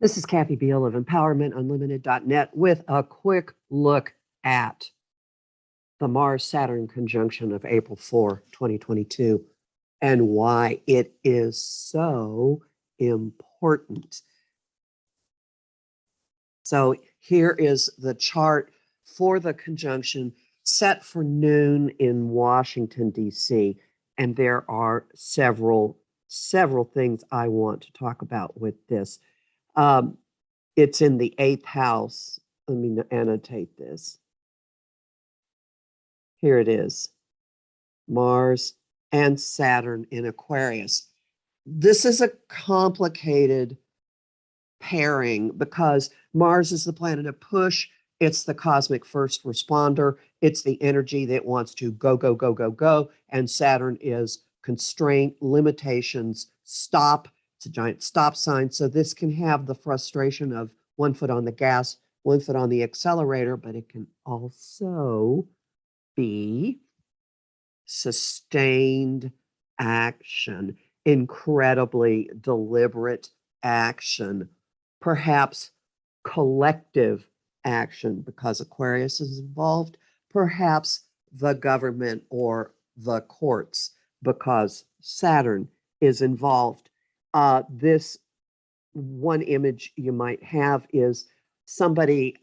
This is Kathy Beal of EmpowermentUnlimited.net with a quick look at the Mars-Saturn conjunction of April 4, 2022, and why it is so important. So here is the chart for the conjunction set for noon in Washington, D.C., and there are several things I want to talk about with this. It's in the 8th house. Let me annotate this. Here it is. Mars and Saturn in Aquarius. This is a complicated pairing because Mars is the planet of push. It's the cosmic first responder. It's the energy that wants to go, go, go, go, go. And Saturn is constraint, limitations, stop. It's a giant stop sign. So this can have the frustration of one foot on the gas, one foot on the accelerator, but it can also be sustained action, incredibly deliberate action, perhaps collective action because Aquarius is involved, perhaps the government or the courts because Saturn is involved. This one image you might have is somebody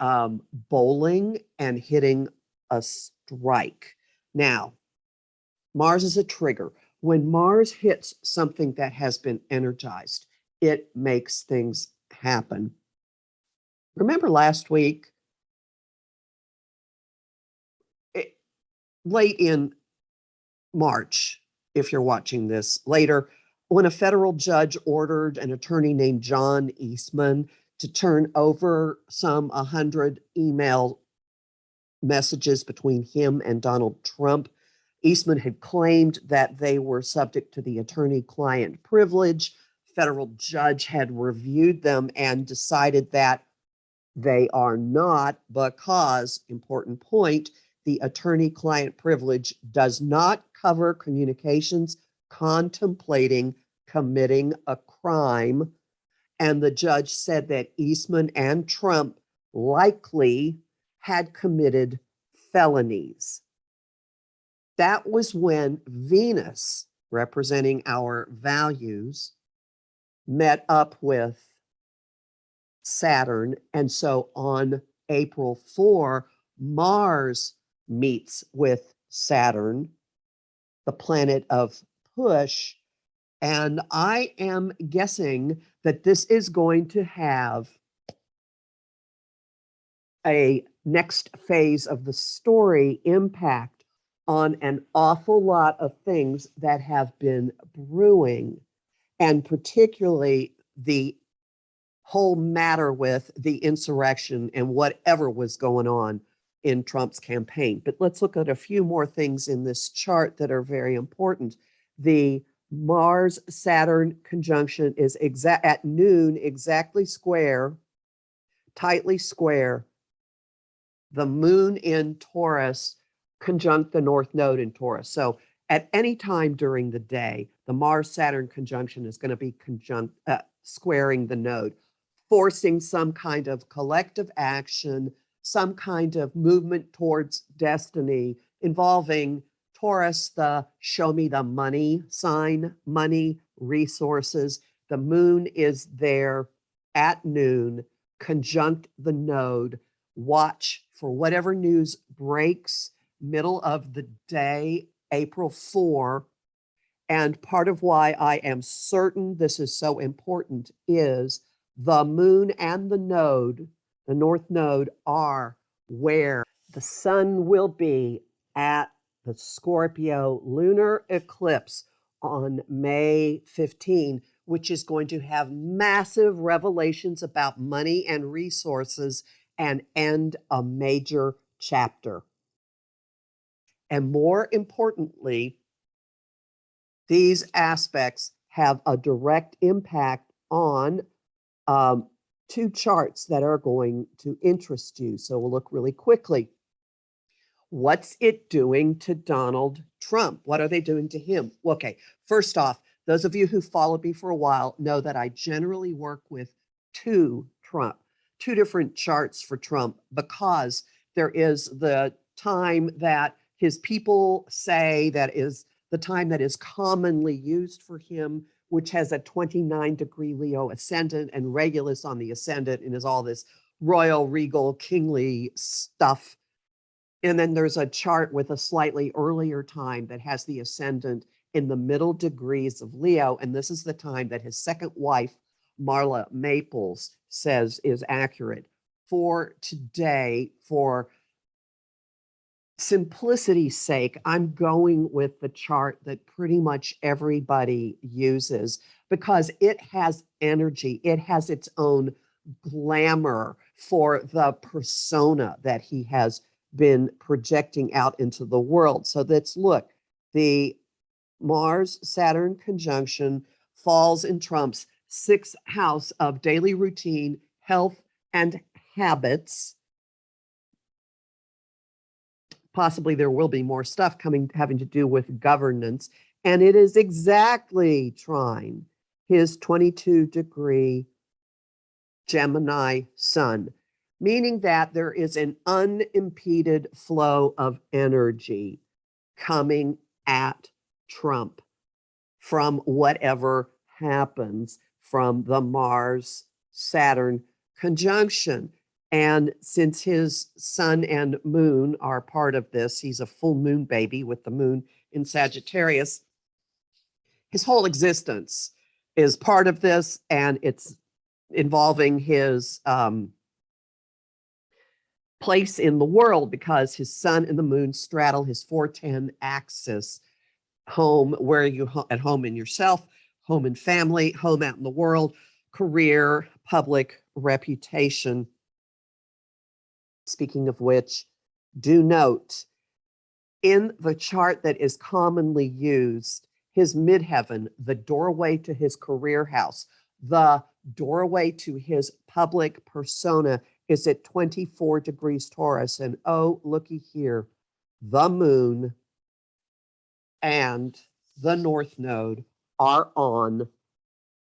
bowling and hitting a strike. Now, Mars is a trigger. When Mars hits something that has been energized, it makes things happen. Remember last week, late in March, if you're watching this later, when a federal judge ordered an attorney named John Eastman to turn over some 100 email messages between him and Donald Trump. Eastman had claimed that they were subject to the attorney-client privilege. Federal judge had reviewed them and decided that they are not because, important point, the attorney-client privilege does not cover communications contemplating committing a crime. And the judge said that Eastman and Trump likely had committed felonies. That was when Venus, representing our values, met up with Saturn. And so on April 4, Mars meets with Saturn, the planet of push. And I am guessing that this is going to have a next phase of the story impact on an awful lot of things that have been brewing, and particularly the whole matter with the insurrection and whatever was going on in Trump's campaign. But let's look at a few more things in this chart that are very important. The Mars-Saturn conjunction is at noon, exactly square, tightly square, the moon in Taurus conjunct the North Node in Taurus. So at any time during the day, the Mars-Saturn conjunction is going to be squaring the node, forcing some kind of collective action, some kind of movement towards destiny involving Taurus, the show me the money sign, money, resources. The moon is there at noon, conjunct the node. Watch for whatever news breaks middle of the day, April 4. And part of why I am certain this is so important is the moon and the node, the North Node, are where the sun will be at the Scorpio lunar eclipse on May 15, which is going to have massive revelations about money and resources and end a major chapter. And more importantly, these aspects have a direct impact on two charts that are going to interest you. So we'll look really quickly. What's it doing to Donald Trump? What are they doing to him? Okay, first off, those of you who followed me for a while know that I generally work with to Trump, two different charts for Trump, because there is the time that his people say that is the time that is commonly used for him, which has a 29-degree Leo ascendant and Regulus on the ascendant and is all this royal, regal, kingly stuff. And then there's a chart with a slightly earlier time that has the ascendant in the middle degrees of Leo. And this is the time that his second wife, Marla Maples, says is accurate. For today, for simplicity's sake, I'm going with the chart that pretty much everybody uses because it has energy. It has its own glamour for the persona that he has been projecting out into the world. So let's look. The Mars-Saturn conjunction falls in Trump's sixth house of daily routine, health, and habits. Possibly there will be more stuff having to do with governance. And it is exactly trine his 22-degree Gemini sun, meaning that there is an unimpeded flow of energy coming at Trump from whatever happens from the Mars-Saturn conjunction. And since his sun and moon are part of this, he's a full moon baby with the moon in Sagittarius. His whole existence is part of this, and it's involving his place in the world because his sun and the moon straddle his 410 axis, home, where you at home in yourself, home and family, home out in the world, career, public reputation. Speaking of which, do note, in the chart that is commonly used, his midheaven, the doorway to his career house, the doorway to his public persona is at 24 degrees Taurus. And oh, looky here, the moon and the north node are on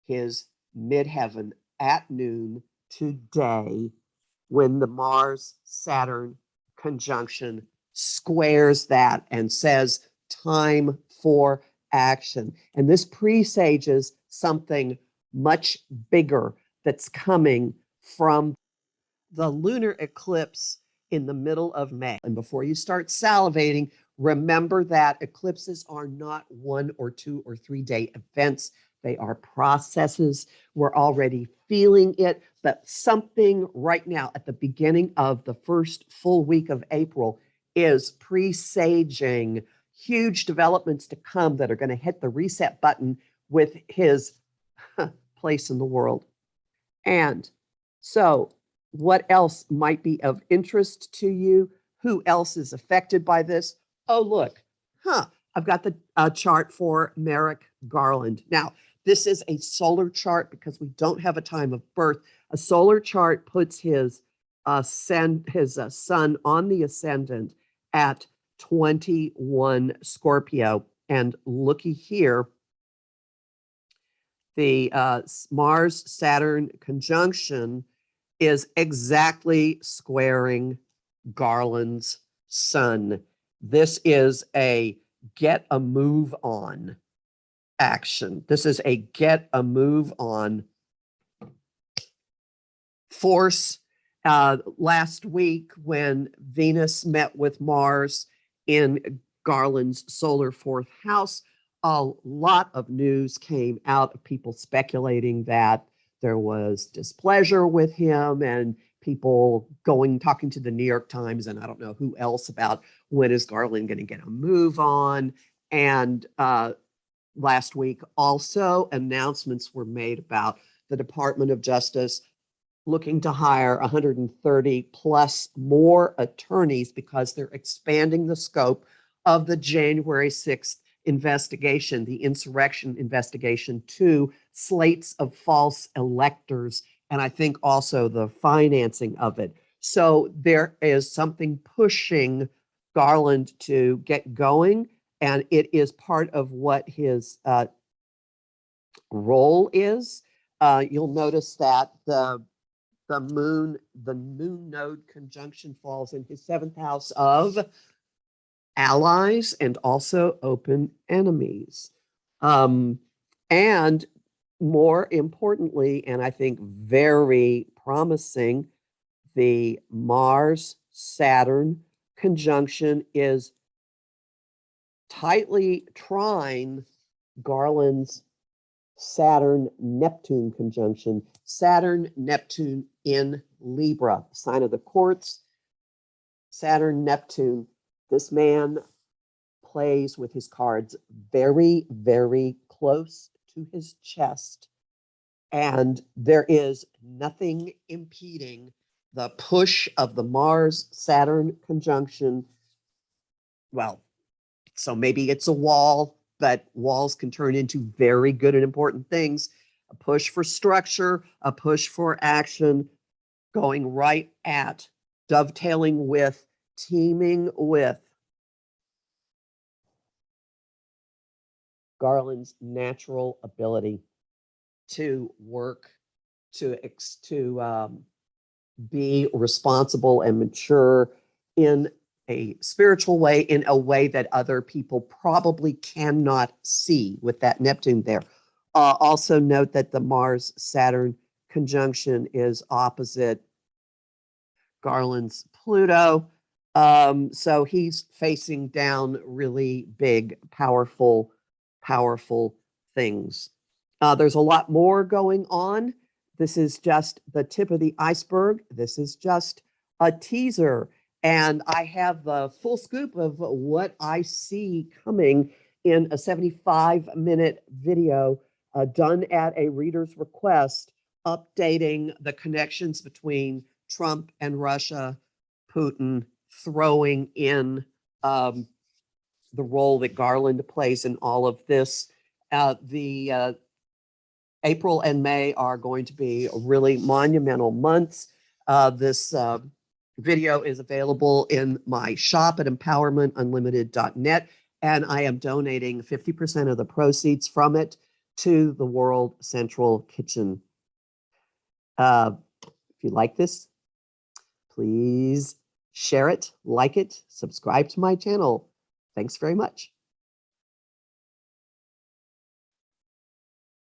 his midheaven at noon today, when the Mars-Saturn conjunction squares that and says time for action. And this presages something much bigger that's coming from the lunar eclipse in the middle of May. And before you start salivating, remember that eclipses are not 1 or 2 or 3 day events. They are processes. We're already feeling it, but something right now at the beginning of the first full week of April is presaging huge developments to come that are going to hit the reset button with his place in the world. And so what else might be of interest to you? Who else is affected by this? Oh, look, I've got the chart for Merrick Garland. Now, this is a solar chart because we don't have a time of birth. A solar chart puts his sun on the ascendant at 21 Scorpio. And looky here, the Mars-Saturn conjunction is exactly squaring Garland's sun. This is a get a move on action. This is a get a move on force. Last week, when Venus met with Mars in Garland's solar fourth house, a lot of news came out of people speculating that there was displeasure with him and people talking to the New York Times and I don't know who else about when is Garland going to get a move on. And last week also announcements were made about the Department of Justice looking to hire 130 plus more attorneys because they're expanding the scope of the January 6th investigation, the insurrection investigation, to slates of false electors, and I think also the financing of it. So there is something pushing Garland to get going, and it is part of what his role is. You'll notice that the the moon node conjunction falls in his seventh house of allies and also open enemies. And more importantly, and I think very promising, the Mars Saturn conjunction is tightly trine Garland's Saturn Neptune conjunction. Saturn Neptune in Libra, sign of the quartz. Saturn Neptune. This man plays with his cards very, very close to his chest. And there is nothing impeding the push of the Mars Saturn conjunction. Well, so maybe it's a wall, but walls can turn into very good and important things. A push for structure, a push for action, going right at, dovetailing with, teaming with Garland's natural ability to work, to be responsible and mature in a spiritual way, in a way that other people probably cannot see with that Neptune there. Also note that the Mars-Saturn conjunction is opposite Garland's Pluto. So he's facing down really big, powerful things. There's a lot more going on. This is just the tip of the iceberg. This is just a teaser. And I have the full scoop of what I see coming in a 75-minute video done at a reader's request, updating the connections between Trump and Russia, Putin, throwing in the role that Garland plays in all of this. The April and May are going to be really monumental months. This video is available in my shop at empowermentunlimited.net, and I am donating 50% of the proceeds from it to the World Central Kitchen. If you like this, please share it, like it, subscribe to my channel. Thanks very much.